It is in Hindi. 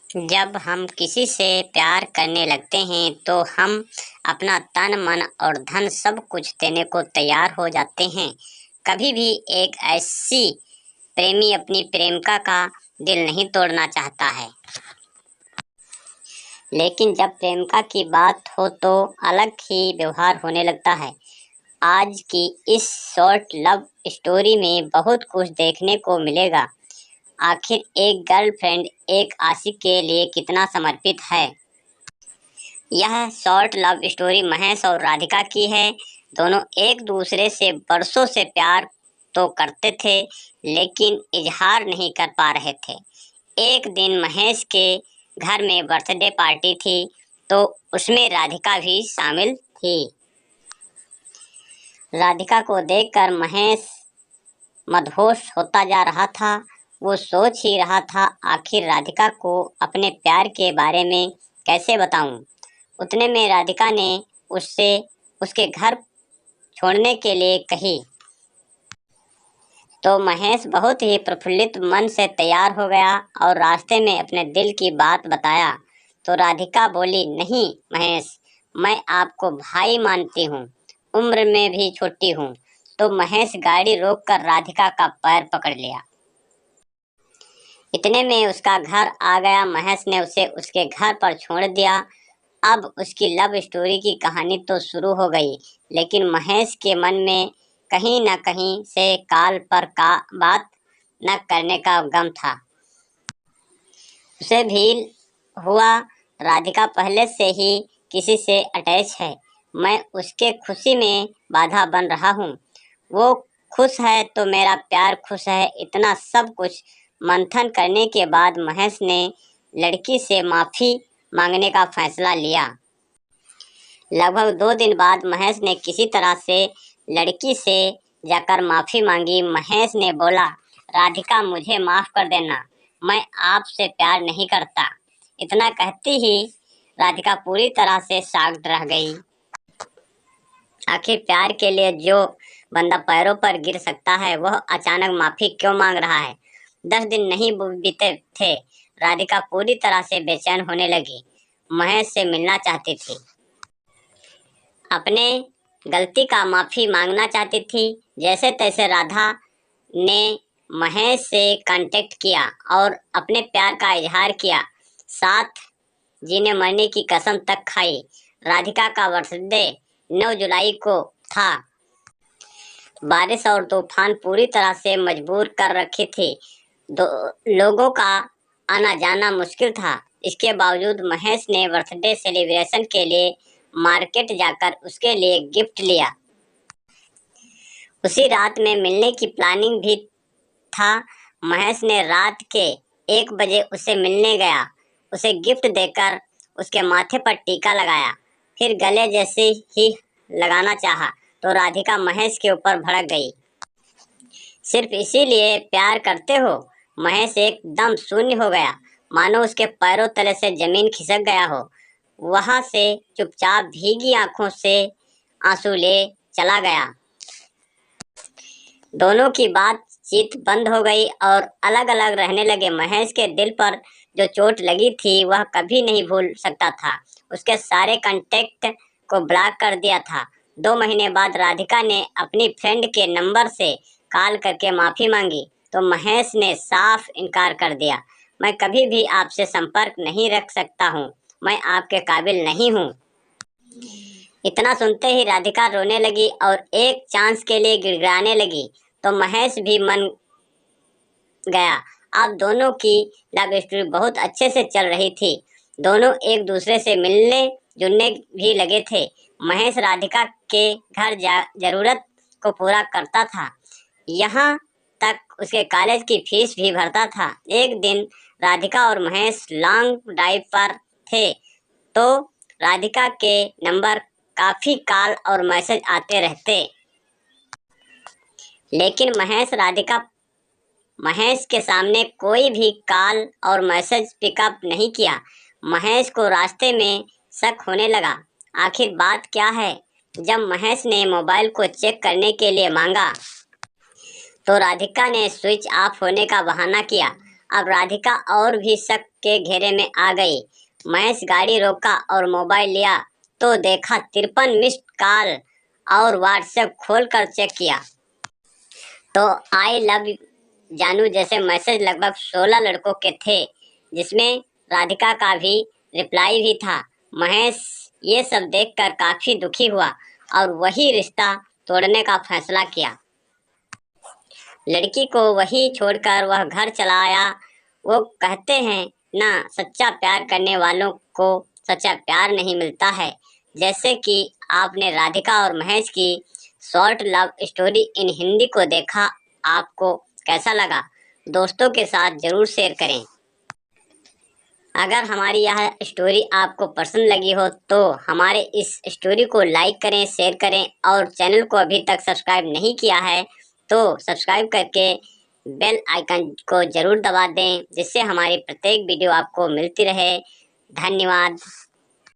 जब हम किसी से प्यार करने लगते हैं तो हम अपना तन मन और धन सब कुछ देने को तैयार हो जाते हैं। कभी भी एक ऐसी प्रेमी अपनी प्रेमिका का दिल नहीं तोड़ना चाहता है, लेकिन जब प्रेमिका की बात हो तो अलग ही व्यवहार होने लगता है। आज की इस शॉर्ट लव स्टोरी में बहुत कुछ देखने को मिलेगा। आखिर एक गर्लफ्रेंड एक आशिक के लिए कितना समर्पित है। यह शॉर्ट लव स्टोरी महेश और राधिका की है। दोनों एक दूसरे से बरसों से प्यार तो करते थे, लेकिन इजहार नहीं कर पा रहे थे। एक दिन महेश के घर में बर्थडे पार्टी थी, तो उसमें राधिका भी शामिल थी। राधिका को देखकर महेश मदहोश होता जा रहा था। वो सोच ही रहा था, आखिर राधिका को अपने प्यार के बारे में कैसे बताऊं। उतने में राधिका ने उससे उसके घर छोड़ने के लिए कही, तो महेश बहुत ही प्रफुल्लित मन से तैयार हो गया और रास्ते में अपने दिल की बात बताया। तो राधिका बोली, नहीं महेश, मैं आपको भाई मानती हूँ, उम्र में भी छोटी हूँ। तो महेश गाड़ी रोककर राधिका का पैर पकड़ लिया। इतने में उसका घर आ गया। महेश ने उसे उसके घर पर छोड़ दिया। अब उसकी लव स्टोरी की कहानी तो शुरू हो गई, लेकिन महेश के मन में कहीं न कहीं से काल पर का बात न करने का गम था। उसे भी हुआ, राधिका पहले से ही किसी से अटैच है। मैं उसके खुशी में बाधा बन रहा हूँ। वो खुश है तो मेरा प्यार खुश है। इतना सब कुछ मंथन करने के बाद महेश ने लड़की से माफ़ी मांगने का फैसला लिया। लगभग 2 दिन बाद महेश ने किसी तरह से लड़की से जाकर माफ़ी मांगी। महेश ने बोला, राधिका मुझे माफ़ कर देना, मैं आपसे प्यार नहीं करता। इतना कहती ही राधिका पूरी तरह से शॉक्ड रह गई। आखिर प्यार के लिए जो बंदा पैरों पर गिर सकता है, वह अचानक माफ़ी क्यों मांग रहा है। 10 दिन नहीं बीते थे, राधिका पूरी तरह से बेचैन होने लगी। महेश से मिलना चाहती थी, अपने गलती का माफ़ी मांगना चाहती थी। जैसे तैसे राधा ने महेश से कांटेक्ट किया और अपने प्यार का इजहार किया। साथ जीने मरने की कसम तक खाई। राधिका का बर्थडे 9 जुलाई को था। बारिश और तूफान पूरी तरह से मजबूर कर रखी थी। लोगों का आना जाना मुश्किल था। इसके बावजूद महेश ने बर्थडे सेलिब्रेशन के लिए मार्केट जाकर उसके लिए गिफ्ट लिया। उसी रात में मिलने की प्लानिंग भी था। महेश ने रात के 1 बजे उसे मिलने गया। उसे गिफ्ट देकर उसके माथे पर टीका लगाया, फिर गले जैसे ही लगाना चाहा तो राधिका महेश के ऊपर भड़क गई। सिर्फ इसीलिए प्यार करते हो। महेश एकदम शून्य हो गया, मानो उसके पैरों तले से जमीन खिसक गया हो। वहां से चुपचाप भीगी आंखों से आंसू ले चला गया। दोनों की बातचीत बंद हो गई और अलग अलग रहने लगे। महेश के दिल पर जो चोट लगी थी वह कभी नहीं भूल सकता था। उसके सारे कांटेक्ट को ब्लॉक कर दिया था। 2 महीने बाद राधिका ने अपनी फ्रेंड के नंबर से कॉल करके माफ़ी मांगी, तो महेश ने साफ इनकार कर दिया। मैं कभी भी आपसे संपर्क नहीं रख सकता हूँ, मैं आपके काबिल नहीं हूँ। इतना सुनते ही राधिका रोने लगी और एक चांस के लिए गिड़गिड़ाने लगी। तो महेश भी मन गया। अब दोनों की लव स्टोरी बहुत अच्छे से चल रही थी। दोनों एक दूसरे से मिलने जुलने भी लगे थे। महेश राधिका के घर जरूरत को पूरा करता था, यहाँ तक उसके कॉलेज की फीस भी भरता था। एक दिन राधिका और महेश लॉन्ग ड्राइव पर थे, तो राधिका के नंबर काफ़ी कॉल और मैसेज आते रहते, लेकिन महेश के सामने कोई भी कॉल और मैसेज पिकअप नहीं किया। महेश को रास्ते में शक होने लगा, आखिर बात क्या है। जब महेश ने मोबाइल को चेक करने के लिए मांगा, तो राधिका ने स्विच ऑफ होने का बहाना किया। अब राधिका और भी शक के घेरे में आ गई। महेश गाड़ी रोका और मोबाइल लिया तो देखा 53 मिस्ड कॉल और व्हाट्सएप खोलकर चेक किया तो आई लव जानू जैसे मैसेज लगभग 16 लड़कों के थे, जिसमें राधिका का भी रिप्लाई भी था। महेश ये सब देखकर काफी दुखी हुआ और वही रिश्ता तोड़ने का फैसला किया। लड़की को वही छोड़कर वह घर चला आया। वो कहते हैं ना, सच्चा प्यार करने वालों को सच्चा प्यार नहीं मिलता है। जैसे कि आपने राधिका और महेश की short love story in Hindi को देखा, आपको कैसा लगा? दोस्तों के साथ जरूर शेयर करें। अगर हमारी यह स्टोरी आपको पसंद लगी हो तो हमारे इस स्टोरी को लाइक करें, शेयर करें और चैनल को अभी तक सब्सक्राइब नहीं किया है तो सब्सक्राइब करके बेल आइकन को जरूर दबा दें, जिससे हमारी प्रत्येक वीडियो आपको मिलती रहे। धन्यवाद।